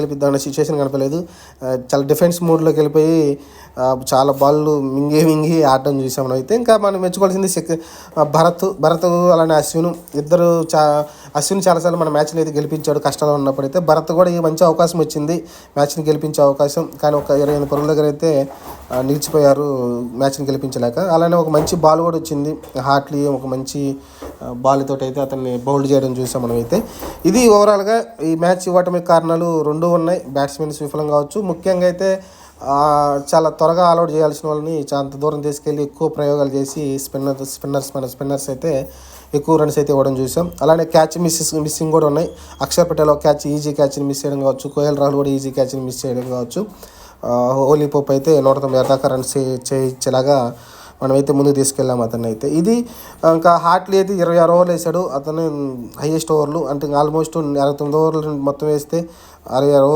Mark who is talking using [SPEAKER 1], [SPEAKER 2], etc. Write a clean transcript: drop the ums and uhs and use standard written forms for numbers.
[SPEAKER 1] గెలిపిద్దామనే situation కనపలేదు. చాలా defence మోడ్లోకి వెళ్ళిపోయి చాలా బాల్లు మింగి ఆడటం చూసాం మనం అయితే. ఇంకా మనం మెచ్చుకోవాల్సింది భరత్ అలానే అశ్విన్ చాలాసార్లు మన మ్యాచ్ని అయితే గెలిపించాడు కష్టాలు ఉన్నప్పుడైతే. భరత్ కూడా ఈ మంచి అవకాశం వచ్చింది మ్యాచ్ని గెలిపించే అవకాశం, కానీ ఒక 28 పరుగుల దగ్గర అయితే నిలిచిపోయారు మ్యాచ్ని గెలిపించలేక. అలానే ఒక మంచి బాల్ కూడా వచ్చింది హార్ట్లీ, ఒక మంచి బాల్ తోటి అయితే అతన్ని బౌల్డ్ చేయడం చూసాం మనం అయితే. ఇది ఓవరాల్గా ఈ మ్యాచ్ ఇవ్వటమే కారణాలు 2 ఉన్నాయి. బ్యాట్స్మెన్స్ విఫలం కావచ్చు, ముఖ్యంగా అయితే చాలా త్వరగా ఆల్అౌట్ చేయాల్సిన వాళ్ళని అంత దూరం తీసుకెళ్ళి ఎక్కువ ప్రయోగాలు చేసి స్పిన్నర్స్ అయితే ఎక్కువ రన్స్ అయితే ఇవ్వడం చూసాం. అలానే క్యాచ్ మిస్సింగ్ కూడా ఉన్నాయి. అక్షర్ పటేల్ ఒక క్యాచ్ ఈజీ క్యాచ్ని మిస్ చేయడం కావచ్చు, కోహెల్ రాహుల్ కూడా ఈజీ క్యాచ్ని మిస్ చేయడం కావచ్చు. ఓలీ పోప్ అయితే 196 దాకా రన్స్ చేయించేలాగా మనమైతే ముందుకు తీసుకెళ్ళాము అతన్ని అయితే. ఇది ఇంకా హార్ట్లీ అయితే 26 ఓవర్లు వేసాడు. అతను హైయెస్ట్ ఓవర్లు అంటే ఆల్మోస్ట్ 69 ఓవర్లు మొత్తం వేస్తే 66 ఓవర్లు